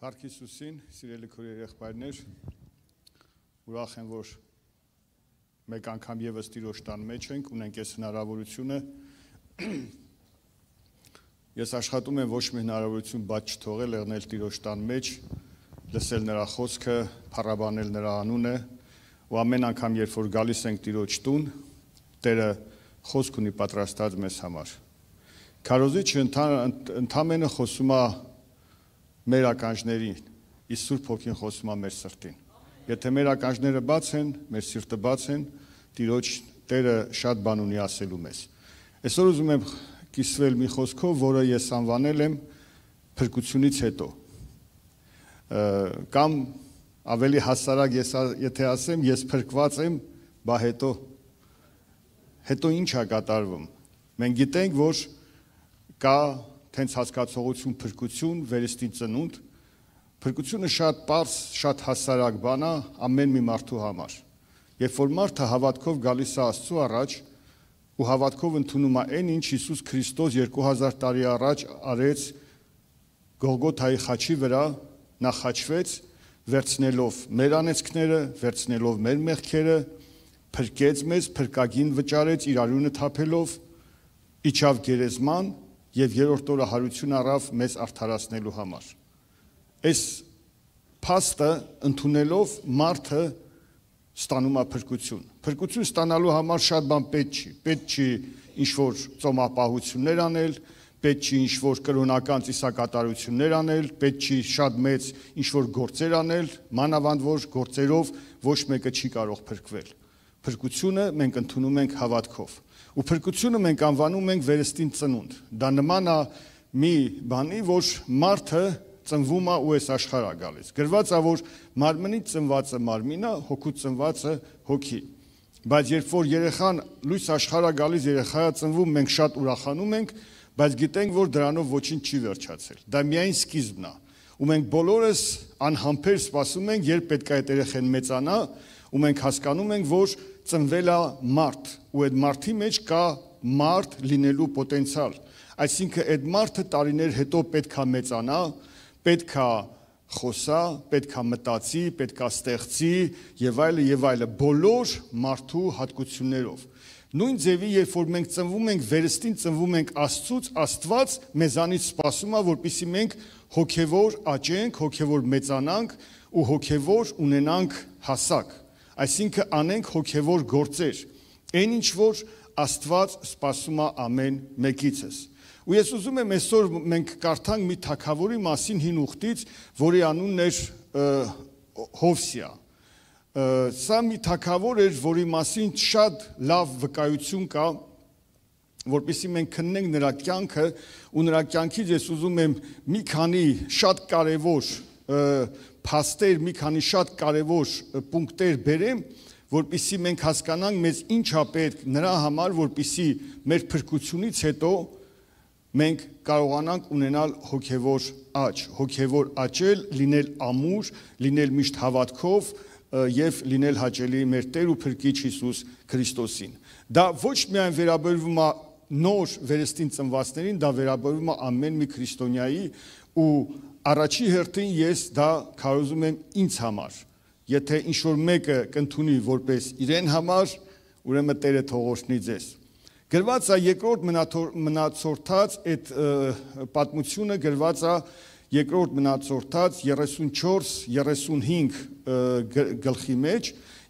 Փառք Հիսուսին, սիրելի քույր երեխաներ, ուրախ եմ, որ մեկ անգամ եւս Տիրոջ տան մեջ ենք, ունենք այս հնարավորությունը։ Ես աշխատում եմ ոչ մի հնարավորություն բաց չթողել, եղնել Տիրոջ տան մեջ, լսել նրա խոսքը, փառաբանել նրա անունը, ու ամեն անգամ, երբ որ գալիս ենք Տիրոջ տուն, Տերը խոսք ունի պատրաստած մեզ համար։ Քարոզիչը ընդամենը խոսում է մեր ականջներին, իսկ Սուրբ Հոգին խոսում է մեր սրտին։ Եթե մեր ականջները բաց են, մեր սիրտը բաց են, Տիրոջ Տերը շատ բան ունի ասելու մեզ։ Այսօր ուզում եմ կիսվել մի խոսքով, որը ես անվանել եմ փրկությունից հետո։ Կամ ավելի հասարակ եթե ասեմ, ես փրկված եմ, բա հետո ինչ է կատարվում։ Մենք գիտենք, որ կա թենց հասկացողություն, փրկություն, վերստին ծնունդ, փրկությունը շատ պարզ, շատ հասարակ բան է ամեն մի մարդու համար։ Երբ որ մարդը հավատքով գալիս է Աստծո առաջ ու հավատքով ընդունում է այն, ինչ Հիսուս Քրիստոս 2000 տարի առաջ արեց Գողգոթայի խաչի վրա, նա խաչվեց, վերցնելով մեր անեծքները, վերցնելով մեր մեղքերը, փրկեց մեզ, փրկագին վճարեց իր արյունը թափելով, իջավ գերեզման և երրորդ օրը հարություն առավ մեզ արդարացնելու համար։ Այս փաստը ընդունելով մարդը ստանում է փրկություն։ Փրկություն ստանալու համար շատ բան պետք չի։ Պետք չի ինչ-որ ծոմապահություններ անել, պետք չի ինչ-որ կրոնական ծիսակատարություններ անել, պետք չի շատ մեծ ինչ-որ գործեր անել, մանավանդ որ գործերով ոչ մեկը չի կարող փրկվել։ Փրկությունը մենք ընդունում ենք հավատքով։ Ու փրկությունը մենք անվանում ենք վերստին ծնունդ։ Դա նման է մի բանի, որ մարդը ծնվում է ու այս աշխարհ է գալիս։ Գրված է, որ մարմնից ծնվածը մարմին է, հոգուց ծնվածը հոգի։ Բայց երբ որ երեխան լույս աշխարհ է գալիս, երեխայը ծնվում, մենք շատ ուրախանում ենք, բայց գիտենք, որ դրանով ոչինչ չի վերջացել։ Դա միայն սկիզբն է։ Ու մենք բոլորս անհամբեր սպասում ենք, երբ պետք է այդ երեխան մեծանա, ու մենք հասկանում ենք, որ ծնվել է մարդ, ու այդ մարդի մեջ կա մարդ լինելու պոտենցիալ։ Այսինքն այդ մարդը տարիներ հետո պետք է մեծանա, պետք է խոսա, պետք է մտածի, պետք է ստեղծի եւ այլը, բոլոր մարդու հատկություններով։ Նույն ձևի, երբ որ մենք ծնվում ենք, վերստին ծնվում ենք Աստծուց, Աստված մեզանից սպասում է, որպեսզի մենք հոգեվոր աճենք, հոգեվոր մեծանանք ու հոգեվոր ունենանք հասակ։ Այսինքն անենք հոգևոր գործեր, այն ինչ որ Աստված սպասում է ամեն մեկիցս։ Ու ես ուզում եմ այսօր մենք կարդանք մի թագավորի մասին հին ուխտից, որի անունն էր Հովսիա։ Սա մի թագավոր էր, որի մասին շատ լավ վկայություն կա, որպեսզի մենք քննենք նրա կյանքը, ու նրա կյանքից ես ուզում եմ մի քանի շատ կարևոր փաստեր, մի քանի շատ կարևոր պունկտեր բերեմ, որպեսզի մենք հասկանանք մեզ ինչ է պետք նրա համար, որպեսզի մեր փրկությունից հետո մենք կարողանանք ունենալ հոգևոր աճ, հոգևոր աճել, լինել ամուր, լինել միշտ հավատքով եւ լինել հաճելի մեր Տեր ու Փրկիչ Հիսուս Քրիստոսին։ Դա ոչ միայն վերաբերվում է նոր վերստին ծնվածներին, դա վերաբերվում է ամեն մի քրիստոնյայի ու առաջի հերթին ես դա քարոզում եմ ինձ համար։ Եթե ինչ-որ մեկը կընդունի որպես իրեն համար, ուրեմն Տերը թող օրհնի ձեզ։ Գրված է երկրորդ մնացորդած այդ պատմությունը գրված է երկրորդ մնացորդած 34-35 գլխի մեջ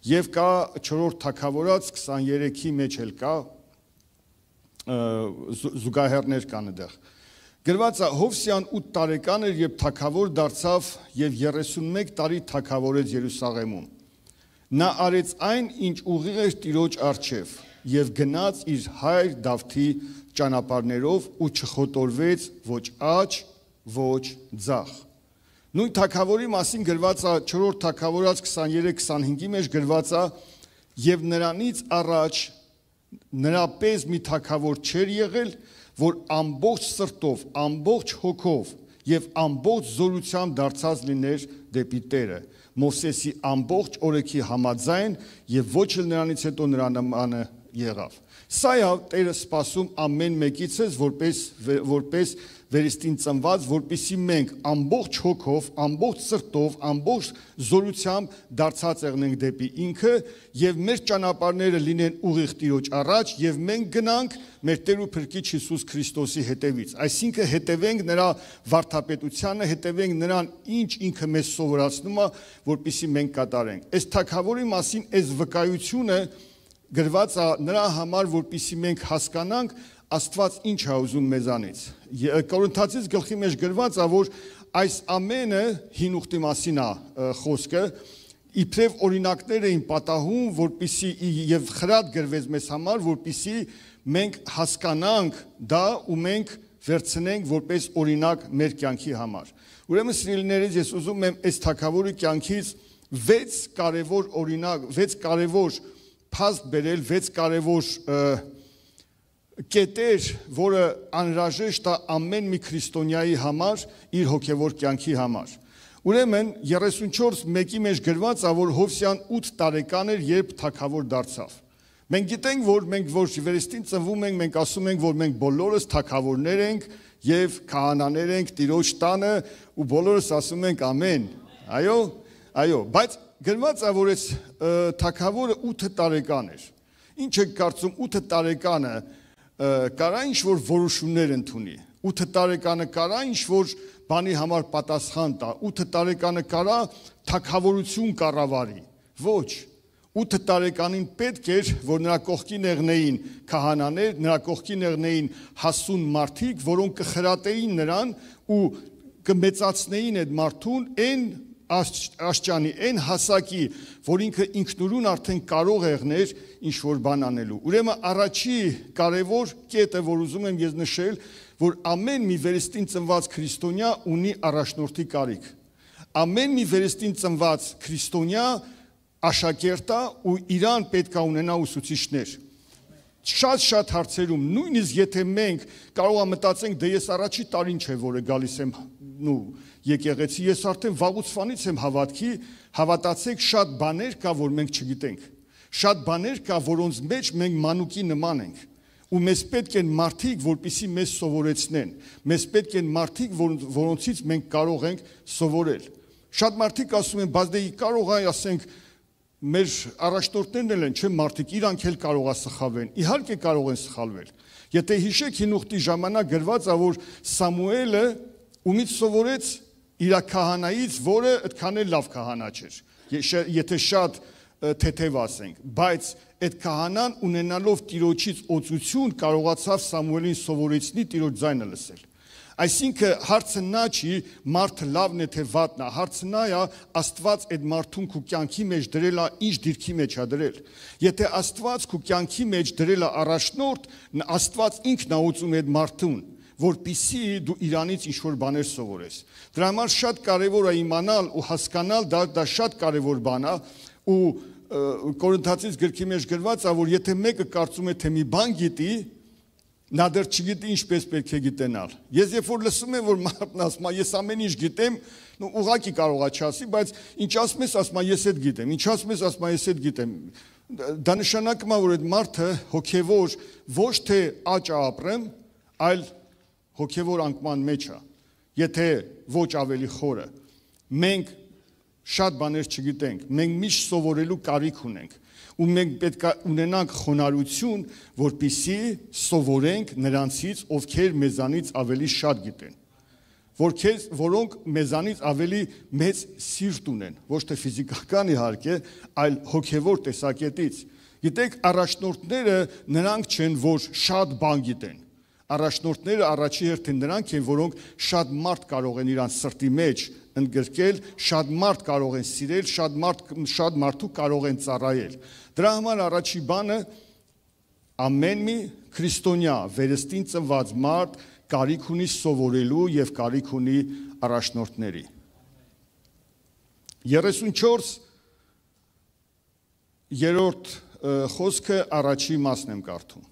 եւ կա 4-րդ թագավորած 23-ի մեջ էլ կա զուգահեռներ կան այդտեղ։ Գրված է Հովսիան 8 տարեկան էր, երբ թագավոր դարձավ եւ 31 տարի թագավորեց Երուսաղեմում։ Նա արեց այն, ինչ ուղիղ էր Տիրոջ առջև եւ գնաց իր հայր Դավթի ճանապարհներով ու չխոտորվեց ոչ աջ, ոչ ձախ։ Նույն թագավորի մասին գրված է 4-րդ թագավորած 23-25-ի մեջ գրված է եւ նրանից առաջ նրա պես մի թագավոր չէր եղել, որ ամբողջ սրտով, ամբողջ հոգով եւ ամբողջ զորությամբ դարձած լիներ դեպի Տերը, Մովսեսի ամբողջ օրենքի համաձայն եւ ոչ էլ նրանից հետո նրա նմանը եղավ։ Սա է Տերը սպասում ամեն մեկիցս որպես վերստին ծնված, որպեսզի մենք ամբողջ հոգով, ամբողջ սրտով, ամբողջ զորությամբ դարձած եղնենք դեպի ինքը եւ մեր ճանապարհները լինեն ուղիղ Տիրոջ առաջ եւ մենք գնանք մեր Տեր ու Փրկիչ Հիսուս Քրիստոսի հետևից։ Այսինքն հետևենք նրա վարդապետությանը, հետևենք նրան, ինչ ինքը մեզ սովորացնում է, որպեսզի մենք կատարենք։ Այս թագավորի մասին այս վկայությունը գրված է նրա համար, որպեսզի մենք հասկանանք Աստված ինչ է ուզում մեզանից։ Կորինթացիս գլխի մեջ գրված է, որ այս ամենը հին ուխտի մասին է խոսքը, իբրև օրինակներ էին պատահում, որպեսզի եւ խրատ գրվեց մեզ համար, որպեսզի մենք հասկանանք դա ու մենք վերցնենք որպես օրինակ մեր կյանքի համար։ Ուրեմն սիրելիներս, ես ուզում եմ այս թագավորի կյանքից 6 կարևոր օրինակ, 6 կարևոր փաստ բերել, 6 կարևոր կետեր, որը անհրաժեշտ է ամեն մի քրիստոնյայի համար, իր հոգևոր կյանքի համար։ Ուրեմն 34:1-ի մեջ գրված է, որ Հովսյան 8 տարեկան էր, երբ թագավոր դարձավ։ Մենք գիտենք, որ մենք որ վերստին ծնվում ենք, մենք ասում ենք, որ մենք բոլորս թագավորներ ենք եւ քահանաներ ենք Տիրոջ տանը ու բոլորս ասում ենք ամեն։ Այո, բայց գրված է, որ այս թագավորը 8 տարեկան էր։ Ինչ եք կարծում 8 տարեկանը կարա ինչ-որ որոշումներ ընդունի, 8 տարեկանը կարա ինչ-որ բանի համար պատասխան տա, 8 տարեկանը կարա թագավորություն կառավարի, ոչ, 8 տարեկանին պետք էր, որ նրա կողքին եղնեին քահանաներ, նրա կողքին եղնեին հասուն մարդիկ, որոնք կխրատեին նրան ու կմեծացնեին այդ մարդուն այն աշճանի, այն հասակի, որ ինքը ինքնուրույն արդեն կարող է եղներ ինչ-որ բան անելու։ Ուրեմն առաջի կարևոր կետը, որ ուզում եմ ես նշել, որ ամեն մի վերստին ծնված քրիստոնյա ունի առաջնորդի կարիք։ Ամեն մի վերստին ծնված քրիստոնյա աշակերտ է ու իրան պետք է ունենա ուսուցիչներ։ Շատ հարցերում, նույնիսկ եթե մենք կարող ենք մտածենք, դե ես առաջի տարին չէ, որը գալիս եմ եկեղեցի, ես արդեն վաղուց եմ հավատքի, հավատացեք, շատ բաներ կա, որ մենք չգիտենք։ Շատ բաներ կա, որոնց մեջ մենք մանուկի նման ենք։ Ու մեզ պետք են մարդիկ, որպեսզի մեզ սովորեցնեն։ Մեզ պետք են մարդիկ, որոնցից մենք կարող ենք սովորել։ Շատ մարդիկ ասում են, բայց դե կարող է, ասենք, մեր առաջնորդներն էլ են, չէ՞ մարդիկ, իրանք էլ կարող է սխալվեն։ Իհարկե կարող են սխալվել։ Եթե հիշեք հին ուխտի ժամանակ գրված է, որ Սամուելը ումից սովորեց իր քահանայից, որը այդքան էլ լավ քահանա չէր, եթե շատ թեթև ասենք, բայց այդ քահանան ունենալով Տիրոջից օծություն կարողացավ Սամուելին սովորեցնի Տիրոջ ձայնը լսել։ Այսինքն հարցը նա չի մարդը լավն է թե վատն է, հարցը նա է Աստված այդ մարդուն քու կյանքի մեջ դրել է, ինչ դիրքի մեջ է դրել։ Եթե Աստված քու կյանքի մեջ դրել է առաջնորդ, Աստված ինքն է օծում այդ մարդուն, որպեսզի դու իրանից ինչ-որ բաներ սովորես։ Դրա համար շատ կարևոր է իմանալ ու հասկանալ, դա շատ կարևոր բան է, ու Կորինթացիս գրքի մեջ գրված է, որ եթե մեկը կարծում է, թե մի բան գիտի, նա դեռ չգիտի ինչպես պետք է գիտենալ։ Ես երբ որ լսում եմ, որ մարդն ասում է, ես ամեն ինչ գիտեմ, ուղղակի կարող է չասի, բայց ինչ ասում ես, ասում է, ես էլ գիտեմ, ինչ ասում ես, ասում է, ես էլ գիտեմ։ Դա նշանակում է, որ այդ մարդը հոգևոր ոչ թե աճ ապրեմ, այլ հոգևոր անկման մեջ է։ Եթե ոչ ավելի խորը, մենք շատ բաներ չգիտենք, մենք միշտ սովորելու կարիք ունենք, ու մենք պետք է ունենանք խոնարհություն, որպեսզի սովորենք նրանցից, ովքեր մեզանից ավելի շատ գիտեն, որոնք մեզանից ավելի մեծ սիրտ ունեն, ոչ թե ֆիզիկական իհարկե, այլ հոգևոր տեսակետից։ Գիտեք, առաջնորդները նրանք չեն, որ շատ բան գիտեն։ Առաջնորդները առաջի հերթին նրանք են, որոնք շատ մարդ կարող են իրանց սրտի մեջ ընդգրկել, շատ մարդ կարող են սիրել, շատ մարդու կարող են ծառայել։ Դրա համար առաջի բանը ամեն մի քրիստոնյա, վերստին ծնված մարդ կարիք ունի սովորելու եւ կարիք ունի առաջնորդների։ 34-րդ խոսքը առաջի մասն եմ կարդում։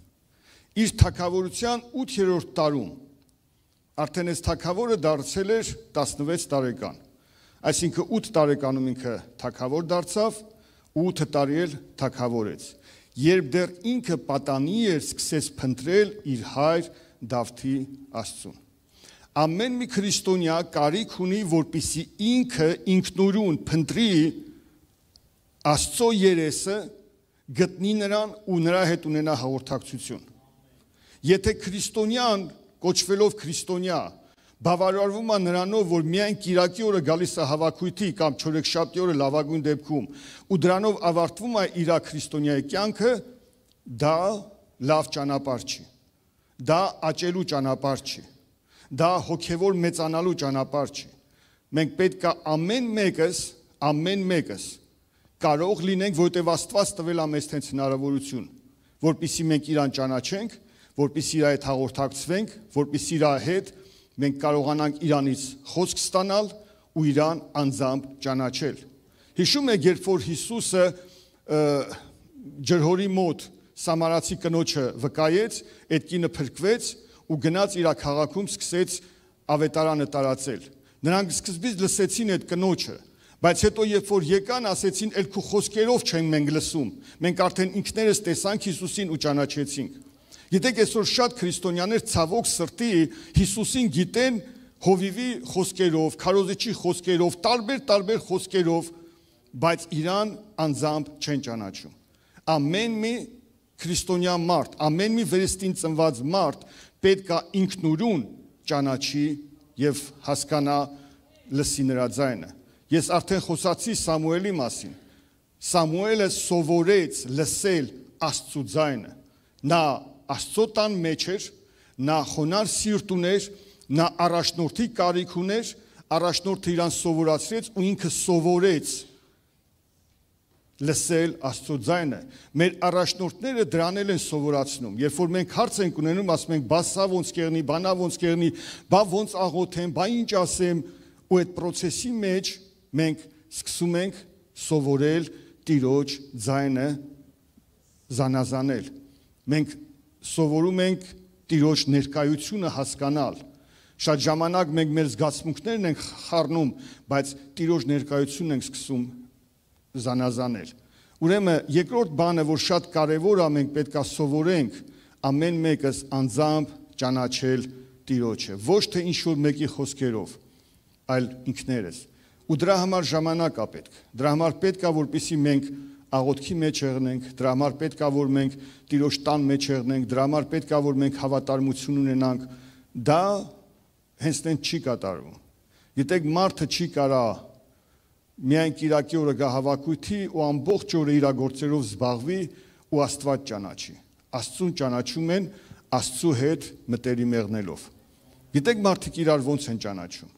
Իր թագավորության 8-րդ տարում արդեն այս թագավորը դարձել էր 16 տարեկան, այսինքն 8 տարեկանում ինքը թագավոր դարձավ ու 8 տարի էլ թագավորեց, երբ դեռ ինքը պատանի էր սկսեց փնտրել իր հայր Դավթի Աստծուն։ ամեն մի քրիստոնյա կարիք ունի, որպեսզի ինքը ինքնուրույն փնտրի Աստծո երեսը, գտնի նրան ու նրա հետ ունենա հաղորդակցություն։ Եթե քրիստոնյան կոչվելով քրիստոնյա բավարարվում է նրանով, որ միայն կիրակի օրը գալիս է հավաքույթի կամ չորեքշաբթի օրը լավագույն դեպքում ու դրանով ավարտվում է իր քրիստոնյայի կյանքը, դա լավ ճանապարհ չի։ Դա աճելու ճանապարհ չի։ Դա հոգևոր մեծանալու ճանապարհ չի։ Մենք պետք է ամեն մեկս կարող լինենք, որովհետև Աստված տվել է մեզ տենց հնարավորություն, որպեսզի մենք իրան ճանաչենք, որպեսզի իր հետ հաղորդակցվենք, որպեսզի իր հետ մենք կարողանանք իրանից խոսք ստանալ ու իրան անձամբ ճանաչել։ Հիշում եք, երբ որ Հիսուսը ջրհորի մոտ սամարացի կնոջը վկայեց, այդ կինը փրկվեց ու գնաց իր քաղաքում սկսեց ավետարանը տարածել։ Նրանք սկզբից լսեցին այդ կնոջը, բայց հետո երբ որ եկան, ասեցին, «Էլ քո խոսքերով չենք մենք լսում, մենք արդեն ինքներս տեսանք Հիսուսին ու ճանաչեցինք»։ Գիտեք, այսօր շատ քրիստոնյաներ ցավոք սրտի Հիսուսին գիտեն հովիվի խոսքերով, քարոզիչի խոսքերով, տարբեր խոսքերով, բայց իրան անձամբ չեն ճանաչում։ Ամեն մի քրիստոնյա մարդ, ամեն մի վերստին ծնված մարդ պետք է ինքնուրույն ճանաչի եւ հասկանա, լսի նրա ձայնը։ Ես արդեն խոսացի Սամուելի մասին։ Սամուելը սովորեց լսել Աստծո ձայնը։ Նա Աստծո տան մեջ էր, նա խոնար սիրտ ուներ, նա առաջնորդի կարիք ուներ, առաջնորդը իրան սովորացրեց ու ինքը սովորեց լսել Աստծո ձայնը։ Մեր առաջնորդները դրանել են սովորացնում։ Երբ որ մենք հարց ենք ունենում, ասում ենք, բա սա ոնց կերնի, բանա ոնց կերնի, բա ոնց աղոթեմ, բա ինչ ասեմ, ու այդ process-ի մեջ մենք սկսում ենք սովորել Տիրոջ ձայնը զանազանել։ Մենք սովորում ենք Տիրոջ ներկայությունը հասկանալ։ Շատ ժամանակ մենք մեր զգացմունքներն ենք խառնում, բայց Տիրոջ ներկայությունն ենք սկսում զանազանել։ Ուրեմն երկրորդ բանը, որ շատ կարևոր է, մենք պետք է սովորենք ամեն մեկս անձամբ ճանաչել Տիրոջը, ոչ թե ինչ-որ մեկի խոսքերով, այլ ինքներս։ Ու դրա համար ժամանակ է պետք։ Դրա համար պետք է, որպեսզի մենք աղոթքի մեջ եղնենք, դրա համար պետք է, որ մենք Տիրոջ տան մեջ եղնենք, դրա համար պետք է, որ մենք հավատարմություն ունենանք։ Դա հենց տենց չի կատարվում։ Գիտեք, մարդը չի կարա միայն կիրակի օրը գա հավաքույթի ու ամբողջ օրը իր գործերով զբաղվի ու Աստված ճանաչի։ Աստծուն ճանաչում են Աստծու հետ մտերիմ եղնելով։ Գիտեք, մարդիկ իրար ոնց են ճանաչում։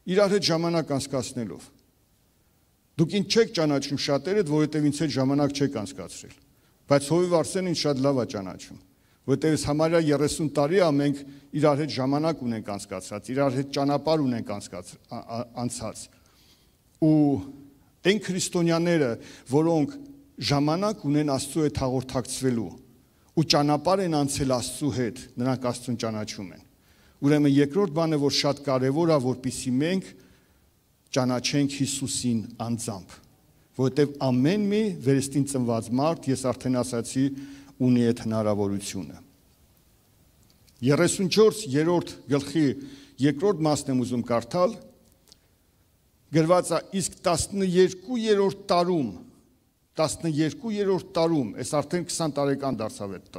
Իրար հետ ժամանակ անցկացնելով։ Դուք ինձ չեք ճանաչում շատերդ, որովհետև ինձ հետ ժամանակ չեք անցկացրել։ Բայց Հովիվ Արսենը ինձ շատ լավ է ճանաչում, որովհետև համարյա 30 տարի է մենք իրար հետ ժամանակ ունենք անցկացրած, իրար հետ ճանապարհ ունենք անցած։ Ու այն քրիստոնյաները, որոնք ժամանակ ունեն Աստծո հետ հաղորդակցվելու ու ճանապարհ են անցել Աստծո հետ, նրանք Աստծուն ճանաչում են։ Ուրեմն երկրորդ բանը, որ շատ կարևոր է, որպեսզի մենք ճանաչենք Հիսուսին անձամբ, որովհետև ամեն մի վերստին ծնված մարդ, ես արդեն ասացի, ունի այդ հնարավորությունը։ 34-րդ գլխի երկրորդ մասն եմ ուզում կարդալ, գրված է, իսկ 12-րդ տարում, այս արդեն 20 տարեկան դարձավ այդ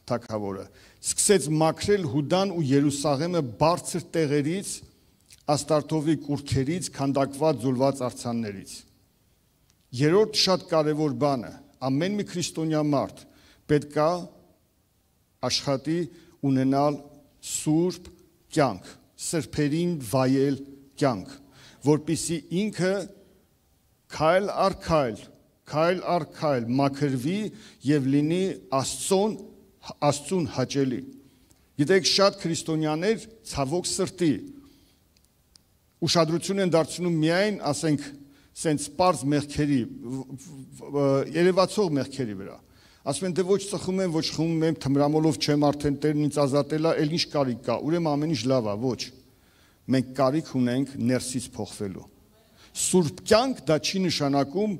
թագավորը, սկսեց մաքրել Հուդան ու Երուսաղեմը բարձր տեղերից, Աստարտովի կուռքերից, քանդակված զուլված արձաններից։ Երրորդ շատ կարևոր բանը, ամեն մի քրիստոնյա մարդ պետք է աշխատի ունենալ սուրբ կյանք, սրբերին վայել կյանք, որպեսզի ինքը քայլ առ քայլ մաքրվի եւ լինի Աստծուն հաճելի։ Գիտեք, շատ քրիստոնյաներ ցավոք սրտի ուշադրություն են դարձնում միայն, ասենք, սենց պարզ մեղքերի, երևացող մեղքերի վրա։ Ասում են, դե ոչ ծխում եմ, ոչ խմում եմ, թմրամոլով չեմ, արդեն Տերն ինձ ազատել է, էլ ինչ կարիք կա, ուրեմն ամեն ինչ լավ է, ոչ։ Մենք կարիք ունենք ներսից փոխվելու։ Սուրբ կյանք դա չի նշանակում,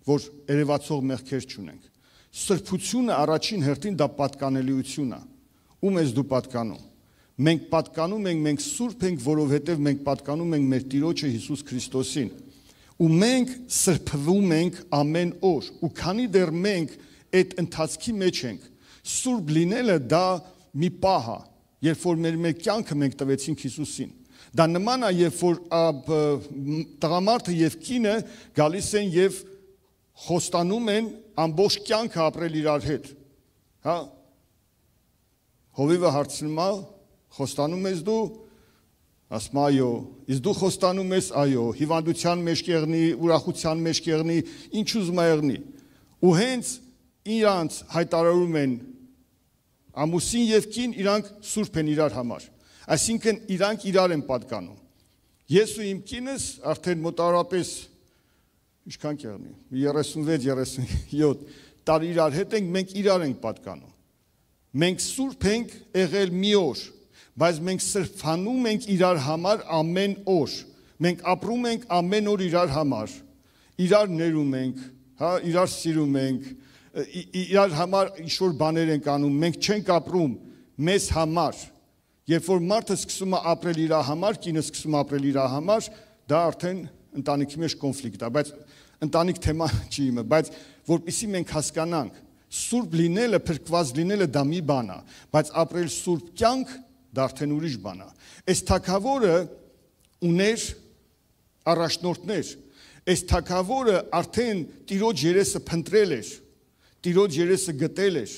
որ երևացող մեղքեր չունենք։ Սրբությունը առաջին հերթին դա պատկանելիություն է։ Ում ես դու պատկանում։ Մենք պատկանում ենք, մենք սուրբ ենք, որովհետև մենք պատկանում ենք մեր Տիրոջը Հիսուս Քրիստոսին։ Ու մենք սրբվում ենք ամեն օր, ու քանի դեռ մենք այդ ընթացքի մեջ ենք, սուրբ լինելը դա մի պահ է, երբ որ մեր կյանքը մենք տվեցինք Հիսուսին։ Դա նման է, երբ որ տղամարդը եւ կինը գալիս են եւ խոստանում են ամբողջ կյանքը ապրել իրար հետ։ Հա։ Հովիվը հարցնում է, խոստանում ես դու, ասում այո, իսկ դու խոստանում ես այո, հիվանդության մեջ կեղնի, ուրախության մեջ կեղնի, ինչ ուզում եղնի։ Ու հենց իրանց հայտարարում են ամուսին եւ կին, իրանք սուրբ են իրար համար։ Այսինքն իրանք իրար են պատկանում։ Ես ու իմ կինս արդեն մոտավորապես ինչքան կեղնի, 36-37 տարի իրար հետ ենք, մենք իրար ենք պատկանում։ Մենք սուրբ ենք եղել մի օր, բայց մենք սրբանում ենք իրար համար ամեն օր։ Մենք ապրում ենք ամեն օր իրար համար։ Իրար ներում ենք, հա, իրար սիրում ենք, իրար համար ինչ-որ բաներ ենք անում, մենք չենք ապրում մեզ համար։ Երբ որ մարդը սկսում է ապրել իր համար, կինը սկսում է ապրել իր համար, դա արդեն ընտանիքի մեջ կոնֆլիկտ է, բայց ընտանիք թեմա չի իմը, բայց որպեսզի մենք հասկանանք, սուրբ լինելը, փրկված լինելը դա մի բան է, բայց ապրել սուրբ կյանք դա արդեն ուրիշ բան է։ Այս թագավորը ուներ առաջնորդներ, այս թագավորը արդեն Տիրոջ երեսը փնտրել էր, Տիրոջ երեսը գտել էր,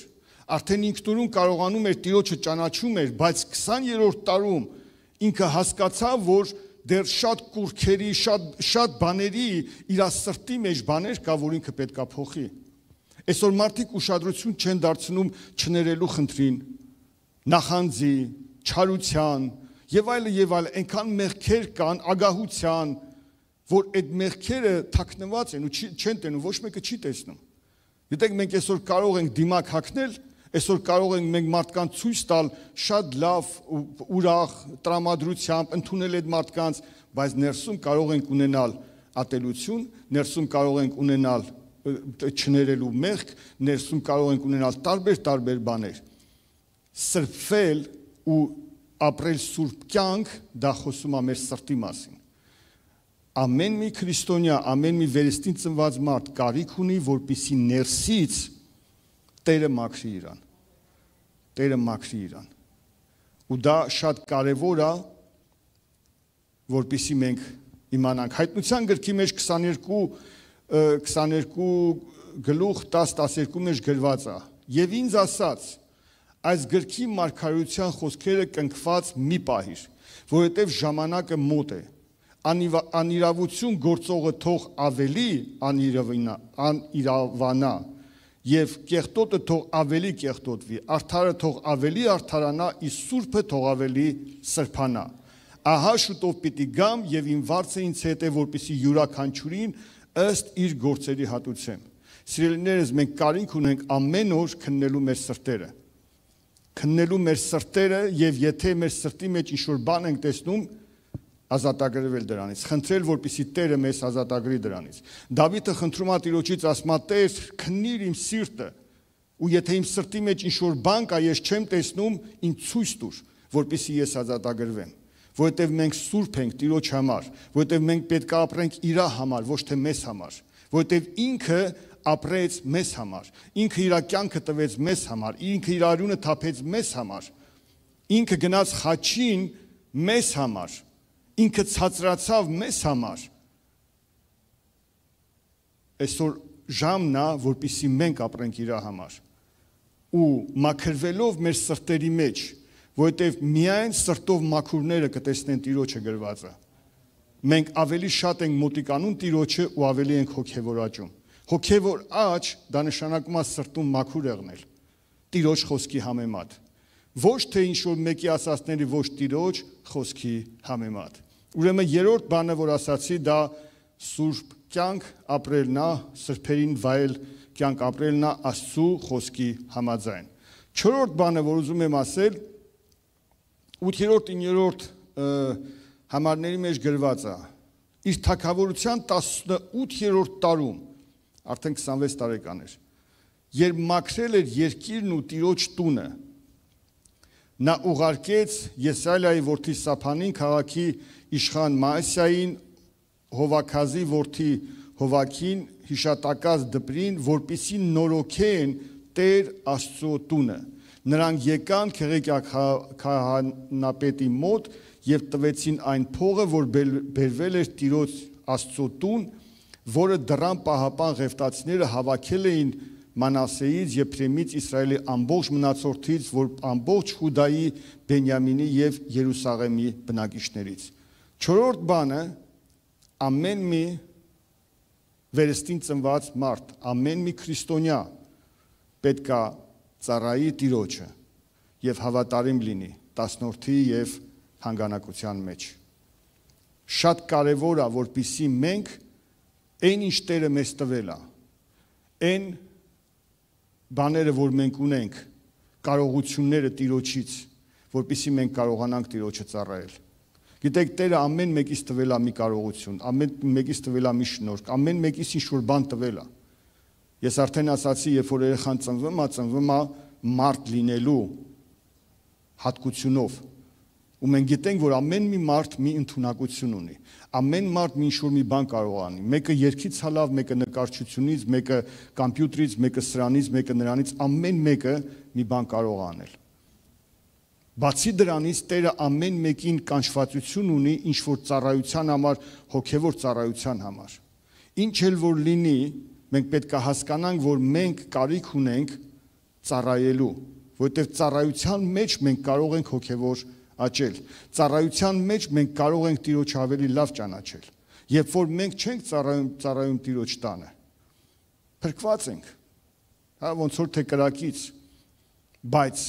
արդեն ինքնուրույն կարողանում էր Տիրոջը ճանաչում էր, բայց 20-րդ տարում ինքը հասկացավ, որ դեռ շատ կուրքերի, շատ բաների իր սրտի մեջ բաներ կա, որ ինքը պետք է փոխի։ Այսօր մարդիկ ուշադրություն չեն դարձնում չներելու խնդրին, նախանձի, չարության եւ այլն, այնքան մեղքեր կան, ագահության, որ այդ մեղքերը թաքնված են ու չեն տենում, ոչ մեկը չի տեսնում։ Գիտեք, մենք այսօր կարող ենք դիմակ հագնել, այսօր կարող ենք մենք մարդկանց ցույց տալ շատ լավ, ուրախ, տրամադրությամբ, ընդունել այդ մարդկանց, բայց ներսում կարող ենք ունենալ ատելություն, ներսում կարող ենք ունենալ չներելու մեղք, ներսում կարող ենք ունենալ տարբեր բաներ։ Սրբել ու ապրել սուրբ կյանք դա խոսում է մեր սրտի մասին։ Ամեն մի քրիստոնյա, ամեն մի վերստին ծնված մարդ կարիք ունի, որպեսզի ներսից Տերը մաքրի իրան։ Տերը մաքրի իրան։ Ու դա շատ կարևոր է, որպեսզի մենք իմանանք։ Հայտնության գրքի մեջ 22 գլուխ 10-12 մեջ գրված է. «Եվ ինձ ասաց, այս գրքի մարգարեության խոսքերը կնքված մի պահիր, որովհետև ժամանակը մոտ է, անիրավություն գործողը թող ավելի անիրավանա, և կեղտոտը թող ավելի կեղտոտվի, արդարը թող ավելի արդարանա, իսկ սուրբը թող ավելի սրբանա։ Ահա շուտով պիտի գամ և իմ վարձը ինձ հետ է, որպեսզի յուրաքանչյուրին ըստ իր գործերի հատուցեմ»։ Սիրելիներս, մենք կարիք ունենք ամեն օր քննելու մեր սրտերը։ Քննելու մեր սրտերը, եւ եթե մեր սրտի մեջ ինչ-որ բան ենք տեսնում, ազատագրվել դրանից, խնդրել, որպեսզի Տերը մեզ ազատագրի դրանից։ Դավիթը խնդրում է Տիրոջից, ասում է. «Տեր, քննիր իմ սիրտը, ու եթե իմ սրտի մեջ ինչ-որ բան կա, ես չեմ տեսնում, ինձ ցույց տուր, որպեսզի ես ազատագրվեմ»։ Որովհետև մենք սուրբ ենք Տիրոջ համար, որովհետև մենք պետք է ապրենք իր համար, ոչ թե մեզ համար, որովհետև ինքը ապրեց մեզ համար, ինքը իր կյանքը տվեց մեզ համար, ինքը իր արյունը թափեց մեզ համար, ինքը գնաց խաչին մեզ համար, ինքը ցածրացավ մեզ համար։ Այսօր ժամն է, որպեսզի մենք ապրենք իր համար ու մաքրվելով մեր սրտերի մեջ, որովհետև միայն սրտով մաքուրները կտեսնեն Տիրոջը գրվածը։ Մենք ավելի շատ ենք մոտիկանում Տիրոջը ու ավելի ենք հոգևորաճում։ Հոգևոր աճ դա նշանակում է սրտում մաքուր եղնել Տիրոջ խոսքի համեմատ։ Ոչ թե ինչ-որ մեկի ասածների, ոչ Տիրոջ խոսքի համեմատ։ Ուրեմն երրորդ բանը, որ ասացի, դա սուրբ կյանք ապրելն է, սրբերին վայել կյանք ապրելն է Աստծու խոսքի համաձայն։ Չորրորդ բանը, որ ուզում եմ ասել, 8-րդ, 9-րդ համարների մեջ գրված է. իր թագավորության 18-րդ տարում, արդեն 26 տարեկան էր, երբ մաքրել էր երկիրն ու Տիրոջ տունը, նա ուղարկեց Եսրայելայի որդի Սափանին քաղաքի իշխան Մաասիային, Հովաքազի որդի Հովաքին, հիշատակած դպրին, որպիսի նորոգեն Տեր Աստծո տունը։ Նրանք եկան Քեղեկիա քահանապետի մոտ եւ տվեցին այն փողը, որ բերվել էր Տիրոջ Աստծո տուն, որը դռան պահապան ղևտացիները հավաքել էին Մանասեից, Եփրեմից, Իսրայելի ամբողջ մնացորդից, որ ամբողջ Հուդայի, Բենյամինի եւ Երուսաղեմի բնակիչներից։ Չորրորդ բանը ամեն մի վերստին ծնված մարդ, ամեն մի քրիստոնյա պետքա ծառայի Տիրոջը եւ հավատարիմ լինի տասնորդի եւ հանգանակության մեջ։ Շատ կարեւոր է, որպեսզի մենք այն ինչ Տերը մեզ տվել է, այն բաները, որ մենք ունենք, կարողությունները Տիրոջից, որպեսզի մենք կարողանանք Տիրոջը ծառայել։ Գիտեք, Տերը ամեն մեկից տվել է մի կարողություն, ամեն մեկից տվել է մի շնորհք, ամեն մեկից ինչ-որ բան տվել է։ Ես արդեն ասացի, երբ որ երեխան ծնվում է մարդ լինելու հատկությունով։ Ու մենք գիտենք, որ ամեն մի մարդ մի ընդունակություն ունի։ Ամեն մարդ մի ինչ-որ մի բան կարող անի։ Մեկը երգից հալավ, մեկը նկարչությունից, մեկը կոմպյուտերից, մեկը սրանից, մեկը նրանից, ամեն մեկը մի բան կարող անել։ Բացի դրանից Տերը ամեն մեկին կանչվածություն ունի ինչ-որ ծառայության համար, հոգևոր ծառայության համար։ Ինչ էլ որ լինի, մենք պետք է հասկանանք, որ մենք կարիք ունենք ծառայելու, որովհետև ծառայության մեջ մենք կարող ենք հոգևոր աճել։ Ծառայության մեջ մենք կարող ենք Տիրոջը ավելի լավ ճանաչել։ Երբ որ մենք չենք ծառայում Տիրոջ տանը, փրկված ենք, հա, ոնց որ թե կրակից, բայց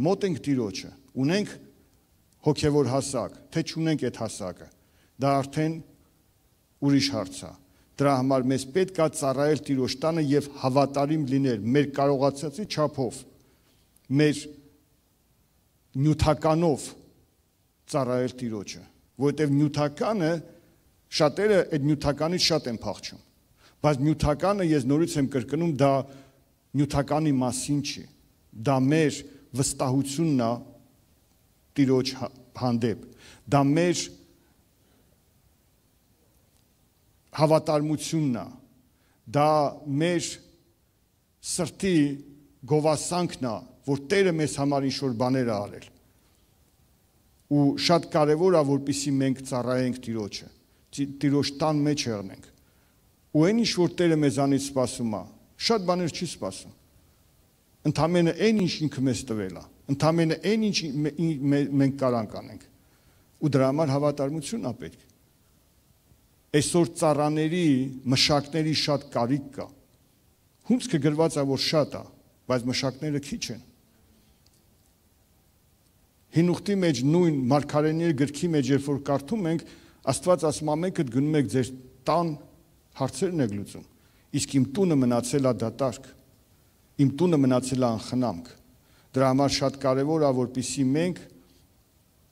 մոտ ենք Տիրոջը, ունենք հոգևոր հասակ, թե չունենք այդ հասակը, դա արդեն ուրիշ հարց է։ Դրա համար մեզ պետք է ծառայել Տիրոջ տանը եւ հավատարիմ լինել մեր կարողացածի չափով, մեր նյութականով ծառայել Տիրոջը, որովհետև նյութականը շատերը այդ նյութականից շատ են փախչում, բայց նյութականը ես նորից եմ կրկնում, դա նյութականի մասին չի, դա մեր վստահությունն է Տիրոջ հանդեպ, դա մեր հավատարմությունն է, դա մեր սրտի գովասանքն է, որ Տերը մեզ համար ինչ-որ բաներ է արել։ Ու շատ կարևոր է, որպեսզի մենք ծառայենք Տիրոջը, Տիրոջ տան մեջ եղնենք։ Ու այն ինչ որ Տերը մեզանից սպասում է, շատ բաներ չի սպասում։ Ընդամենը այն ինչ ինքը մեզ տվել է, ընդամենը այն ինչ մենք կարանք անենք։ Ու դրա համար հավատարմություն է պետք։ Այսօր ծառաների, մշակների շատ կարիք կա։ Հունցքը գրված է, որ շատ է, բայց մշակները քիչ են։ Հին ուխտի մեջ նույն մարգարեների գրքի մեջ, երբ որ կարդում ենք, Աստված ասում է մեկդ գնում եք ձեր տան հարցերն եք լուծում, իսկ իմ տունը մնացել է դատարկ, իմ տունը մնացել է անխնամք։ Դրա համար շատ կարևոր է, որպեսզի մենք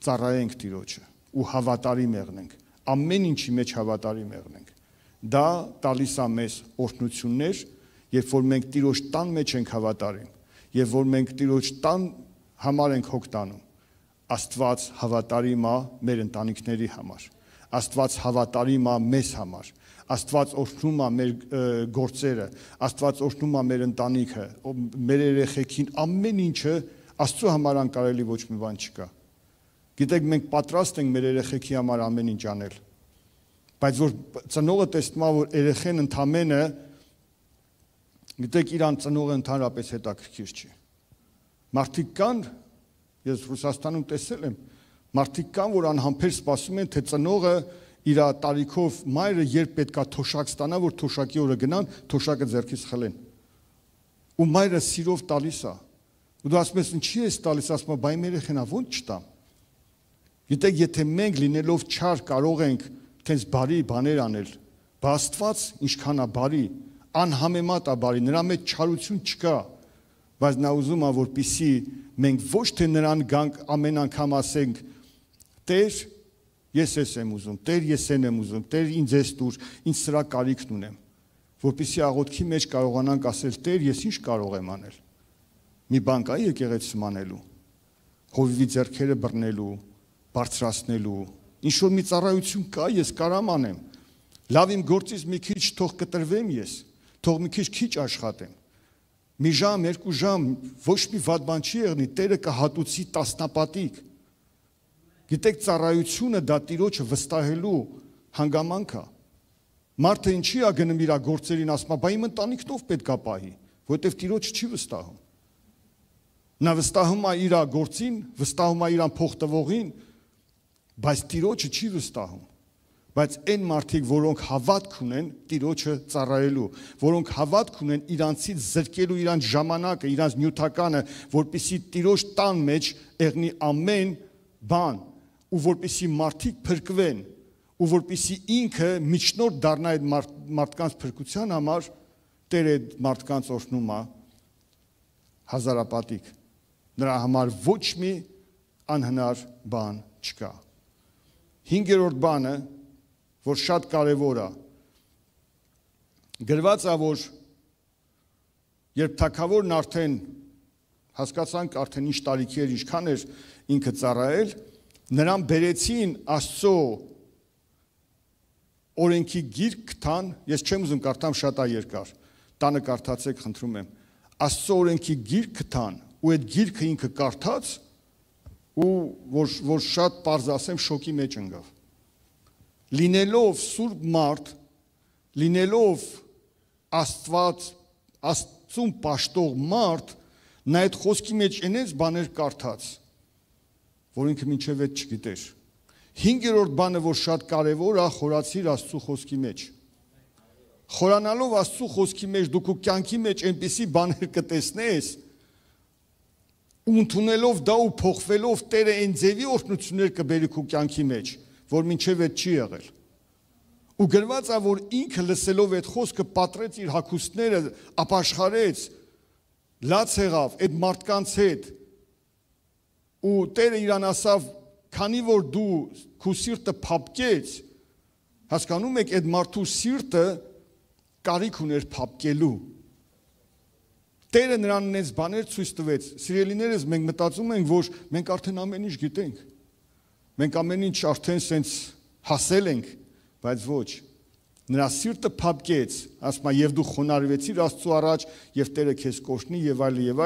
ծառայենք Տիրոջը ու հավատարիմ եղնենք, ամեն ինչի մեջ հավատարիմ եղնենք։ Դա տալիս է մեզ օրհնություններ, երբ որ մենք Տիրոջ տան մեջ ենք հավատարիմ, եւ որ մենք Տիրոջ տան համար ենք հոգ տանում, Աստված հավատարիմ է մեր ընտանիքների համար, Աստված հավատարիմ է մեզ համար, Աստված օրհնում է մեր գործերը, Աստված օրհնում է մեր ընտանիքը, մեր երեխեքին, ամեն ինչը Աստծո համար անկարելի ոչ մի բան չկա։ Գիտեք, մենք պատրաստ ենք մեր երեխեքի համար ամեն ինչ անել, բայց որ ծնողը տեսնում է, որ երեխեն ընդամենը, գիտեք, իրան ծնողը ընդհանրապես հետաքրքիր չի։ Մարդիկ կան, ես Ռուսաստանում տեսել եմ, մարդիկ կան, որ անհամբեր սպասում են, թե ծնողը իր տարիքով մայրը երբ պետքա թոշակ ստանա, որ թոշակի օրը գնան, թոշակը ձեռքից խլեն։ Ու մայրը սիրով տալիս է։ Ու դու ասում ես, ինչի ես տալիս, ասում է, բայ մեր երեխենա ոնց չտամ։ Գիտեք, եթե մենք լինելով չար կարող ենք տենց բարի բաներ անել, բա Աստված ինչքան է բարի, անհամեմատ է բարի, նրա մեջ չարություն չկա, բայց նա ուզում է, որպեսզի մենք ոչ թե նրան գանք ամեն անգամ ասենք, Տեր, ես ես եմ ուզում, Տեր, ես եմ ուզում, Տեր, ինձ ես տուր, ինձ սրա կարիքն ունեմ, որպեսզի աղոթքի մեջ կարողանանք ասել, Տեր, ես ինչ կարող եմ անել։ Մի բան կա եկեղեցում անելու։ հովիվի ձեռքերը բռնելու, բարձրացնելու, ինչ որ մի ծառայություն կա, ես կարամ անեմ, լավ իմ գործից մի քիչ թող կտրվեմ ես, թող մի քիչ աշխատեմ, մի ժամ, 2 ժամ, ոչ մի վատ բան չի եղնի, Տերը կհատուցի տասնապատիկ, գիտեք ծառայությունը դա Տիրոջը վստահելու հանգամանք է, մարդը ինչի է գնում իր գործերին, ասում է, բա իմ ընտանիքն ով պետք է պահի, որովհետև Տիրոջը չի վստահում, նա վստահում է իր գործին, վստահում է իրան փոխտվողին, բայց Տիրոջը չի վստահում, բայց այն մարդիկ, որոնք հավատք ունեն Տիրոջը ծառայելու, որոնք հավատք ունեն իրանցից զրկելու իրանց ժամանակը, իրանց նյութականը, որպեսզի Տիրոջ տան մեջ եղնի ամեն բան, ու որպեսզի մարդիկ փրկվեն, ու որպեսզի ինքը միջնորդ դառնա այդ մարդկանց փրկության համար, Տերը այդ մարդկանց օրհնում է հազարապատիկ, նրա համար ոչ մի անհնար բան չկա։ 5-րդ բանը, որ շատ կարևոր է, գրված է, որ երբ թագավորն արդեն հասկացանք արդեն ինչ տարիքի էր, ինչքան էր ինքը ծառայել, նրան բերեցին Աստծո օրենքի գիրք կտան, ես չեմ ուզում կարդամ շատ է երկար, տանը կարդացեք, խնդրում եմ, Աստծո օրենքի գիրք կտան, ու այդ գիրքը ինքը կարդաց, ու որ շատ պարզ ասեմ, շոկի մեջ ընկավ։ Լինելով սուրբ մարդ, լինելով Աստծուն պաշտող մարդ, նա այդ խոսքի մեջ այնպես բաներ կարդաց, որ ինքը մինչև այդ չգիտեր։ 5-րդ բանը, որ շատ կարևոր է, խորացիր Աստծու խոսքի մեջ։ Խորանալով Աստծու խոսքի մեջ, դու քո կյանքի մեջ այնպիսի բաներ կտեսնես, ու ընդունելով դա ու փոխվելով Տերը այն ձևի օրհնություններ կբերի քո կյանքի մեջ, որ մինչև այդ չի եղել։ Ու գրված է, որ ինքը լսելով այդ խոսքը պատրեց իր հագուստները, ապաշխարեց, լաց եղավ այդ մարդկանց հետ։ Ու Տերը իրան ասավ, քանի որ դու քո սիրտը փափկեց, հասկանում եք, այդ մարդու սիրտը կարիք ուներ փափկելու։ Տերը նրան նենց բաներ ցույց տվեց, սիրելիներս, մենք մտածում ենք, որ մենք արդեն ամեն ինչ գիտենք, մենք ամեն ինչ արդեն սենց հասել ենք, բայց ոչ, նրա սիրտը փափկեց, ասում է, եւ դու խոնարհվեցիր Աստծու առաջ, եւ Տերը քեզ կօրհնի եւ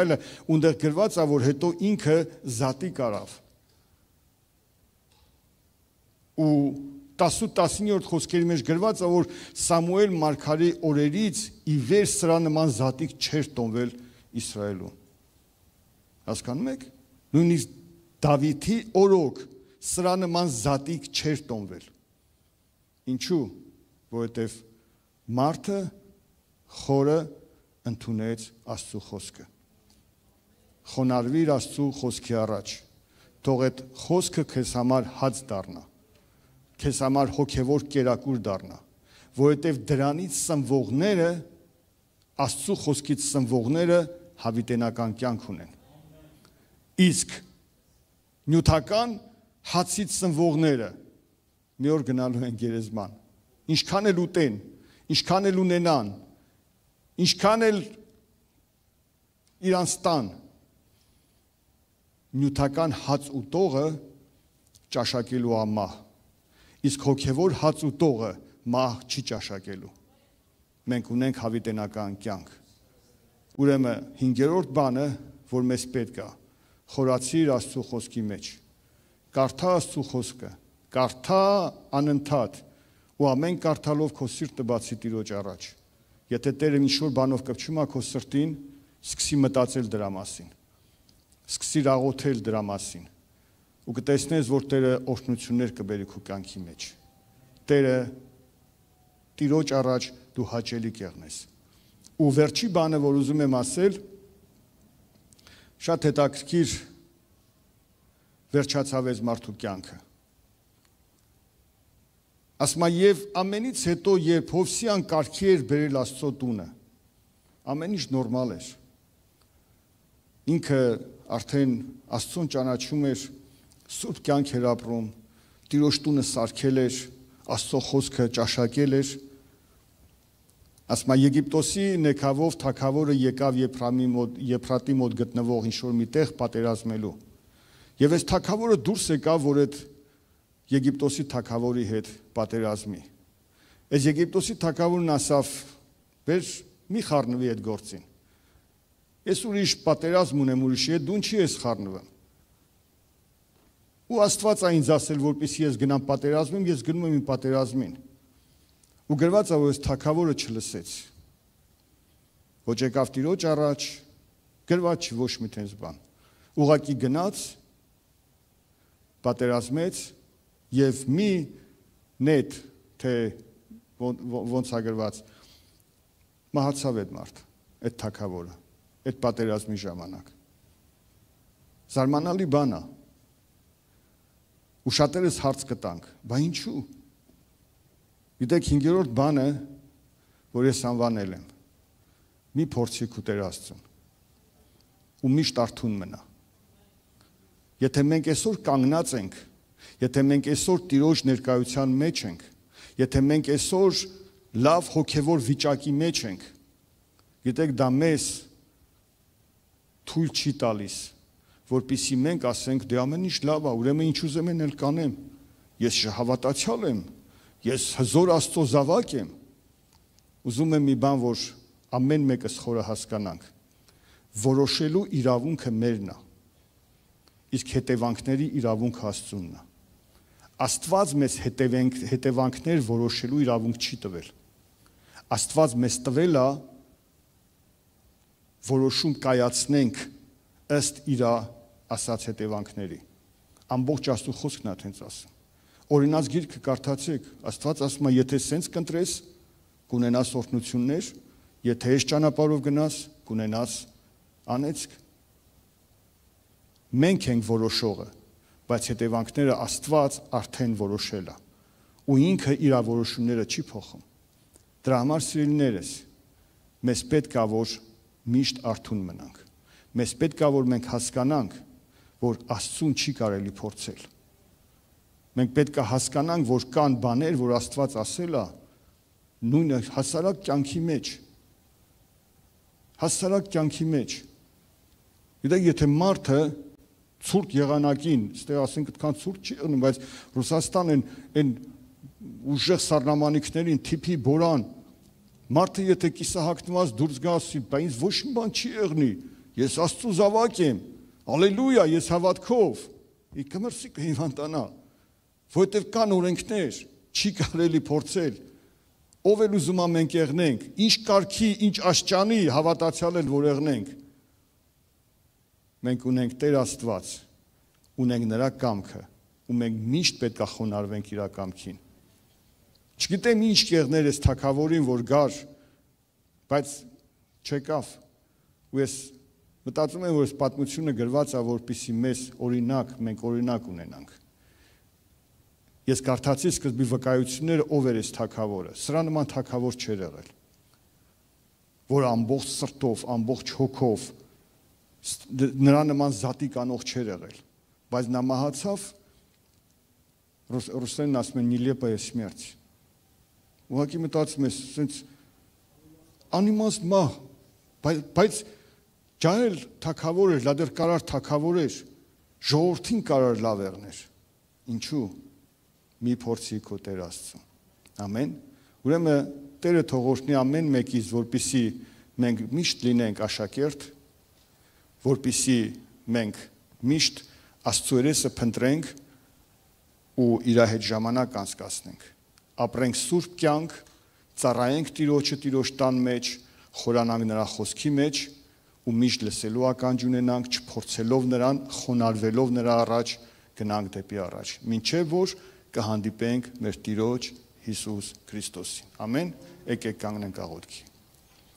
այլը, ունդեղ գրված է, որ հետո ինքը զատի կարավ։ Ու 10-19-րդ խոսքերի մեջ գրված է, որ Սամուել մարգարեի օրերից ի վեր սրա նման զատիկ չէր տոնվել Իսրայելում։ Հասկանում եք։ Նույնիսկ Դավիթի օրոք սրա նման զատիկ չէր տոնվել։ Ինչու՞։ Որովհետև մարդը խորը ընդունեց Աստծու խոսքը։ Խոնարհվիր Աստծու խոսքի առաջ։ Թող այդ խոսքը քեզ համար հաց դառնա, քեզ համար հոգևոր կերակուր դառնա, որովհետև դրանից սնվողները, Աստծու խոսքից սնվողները հավիտենական կյանք ունեն։ Իսկ նյութական հացից սնվողները մի օր գնալու են գերեզման։ Ինչքան էլ ուտեն, ինչքան էլ ունենան, ինչքան էլ իրանց տան, նյութական հաց ուտողը ճաշակելու ամահ, իսկ հոգևոր հաց ուտողը մահ չի ճաշակելու։ Մենք ունենք հավիտենական կյանք։ Ուրեմն 5-րդ բանը, որ մեզ պետք է, խորացիր Աստծու խոսքի մեջ, կարդա Աստծու խոսքը, կարդա անընդհատ, ու ամեն կարդալով քո սիրտը բացի Տիրոջ առաջ։ Եթե Տերը ինչ-որ բանով կպչում է քո սրտին, սկսի մտածել դրա մասին, սկսի աղոթել դրա մասին, ու կտեսնես, որ Տերը օրհնություններ կբերի քո կյանքի մեջ։ Տերը Տիրոջ առաջ դու հաճելի կեղնես։ Ու վերջի բանը, որ ուզում եմ ասել, շատ հետաքրքիր վերջացավ այս մարդու կյանքը։ Ասում է, եւ ամենից հետո, երբ Հովսյան կարգի էր բերել Աստծո տունը, ամեն ինչ նորմալ էր։ Ինքը արդեն Աստծուն ճանաչում էր, սուրբ կյանք էր ապրում, Տիրոջ տունը սարքել էր, Աստծո խոսքը ճաշակել էր։ Ասում է, Եգիպտոսի Նեքավով թագավորը եկավ Եփրատի մոտ գտնվող ինչ-որ մի տեղ պատերազմելու։ Եվ այս թագավորը դուրս եկավ, որ այդ Եգիպտոսի թագավորի հետ պատերազմի։ Այս Եգիպտոսի թագավորն ասավ. «Բեր մի խառնվի այդ գործին։ Ես ուրիշ պատերազմ ունեմ ուրիշի հետ, դու ինչի ես խառնվում»։ Ու Աստված ինձ ասել, որպեսզի ես գնամ պատերազմեմ, ես գնում եմ իմ պատերազմին։ Ու գրված է, որ այս թագավորը չլսեց։ Ոչ եկավ Տիրոջ առաջ, գրված չի ոչ մի տես բան։ Ուղղակի գնաց, պատերազմեց եւ մի նետ թե ոնց է գրված մահացավ այդ մարդ, այդ թագավորը, այդ պատերազմի ժամանակ։ Զարմանալի բան է։ Ու շատերս հարց կտանք, բա ինչու։ Գիտեք, 5-րդ բանը, որ ես անվանել եմ, մի փորձի քու Տեր Աստծուն ու միշտ արթուն մնա։ Եթե մենք այսօր կանգնած ենք, եթե մենք այսօր Տիրոջ ներկայության մեջ ենք, եթե մենք այսօր լավ հոգևոր վիճակի մեջ ենք, գիտեք, դա մեզ թույլ չի տալիս, որպեսզի մենք ասենք, դե ամեն ինչ լավ է, ուրեմն ինչ ուզեմ են էլ կանեմ, ես հավատացյալ եմ, ես հզոր Աստծո զավակ եմ։ Ուզում եմ մի բան, որ ամեն մեկս խորը հասկանանք, որոշելու իրավունքը մերն է, իսկ հետևանքների իրավունքը Աստծունն է։ Աստված մեզ հետևանքներ որոշելու իրավունք չի տվել։ Աստված մեզ տվել է որոշում կայացնենք ըստ իր ասած հետևանքների։ Ամբողջ Աստծո խոսքն է տենց ասում։ Օրինաց գիրքը կարդացեք, Աստված ասում է, եթե սենց կընտրես, կունենաս օրհնություններ, եթե այս ճանապարհով գնաս, կունենաս անեծք։ Մենք ենք որոշողը, բայց հետևանքները Աստված արդեն որոշել է։ Ու ինքը իր որոշումները չի փոխում։ Դրա համար սիրելիներս, մեզ պետք է որ միշտ արթուն մնանք։ Մեզ պետք է որ մենք հասկանանք, որ Աստծուն չի կարելի փորձել։ Մենք պետք է հասկանանք, որ կան բաներ, որ Աստված ասել է, նույնը հասարակ կյանքի մեջ։ Հասարակ կյանքի մեջ։ Գիտեք, եթե մարդը ցուրտ եղանակին, ստեղ ասենք այդքան ցուրտ չի եղնում, բայց Ռուսաստան են ուժեղ սառնամանիքներին, թիփի բորան, մարդը եթե կիսահագնված դուրս գա, ասի, բա ինձ ոչ մի բան չի եղնի, ես Աստծո զավակ եմ, հալելույա, ես հավատքով, ի կմրսի կհիվանդանա, որովհետև կան օրենքներ, չի կարելի փորձել, ով էլ ուզում է մենք եղնենք, ինչ կարգի, ինչ աշճանի հավատացյալ էլ որ եղնենք, մենք ունենք Տեր Աստված, ունենք նրա կամքը, ու մենք միշտ պետք է խոնարհվենք իր կամքին։ Չգիտեմ ինչ կեղներ էս թագավորին, որ գար, բայց չեկավ, ու ես մտածում եմ, որ այս պատմությունը գրված է, որպեսզի մեզ օրինակ, մենք օրինակ ունենանք։ Ես կարդացի սկզբի վկայությունները, ով էր այս թագավորը, սրա նման թագավոր չէր եղել, որ ամբողջ սրտով, ամբողջ հոգով, նրա նման զատիկ անող չէր եղել, բայց նա մահացավ, ռուսերենն ասում են «Նիլեպայե սմերթ», ուղղակի մտածում ես, սենց անիմաստ մահ, բայց ջահել թագավոր էր, լադեր կարար թագավոր էր, ժողովրդին կարար լավ եղներ, ինչու, մի փորձի քո Տեր Աստծուն, ամեն, ուրեմն Տերը թող օրհնի ամեն մեկից, որպեսզի մենք միշտ լինենք աշակերտ, որպեսզի մենք միշտ Աստծո երեսը փնտրենք ու իր հետ ժամանակ անցկացնենք, ապրենք սուրբ կյանք, ծառայենք Տիրոջը Տիրոջ տան մեջ, խորանանք նրա խոսքի մեջ ու միշտ լսելու ականջ ունենանք, չփորձելով նրան, խոնարհվելով նրա առաջ, գնանք դեպի առաջ, մինչև որ կհանդիպենք մեր Տիրոջ Հիսուս Քրիստոսին։ Ամեն, եկեք կանգնենք աղոթքի։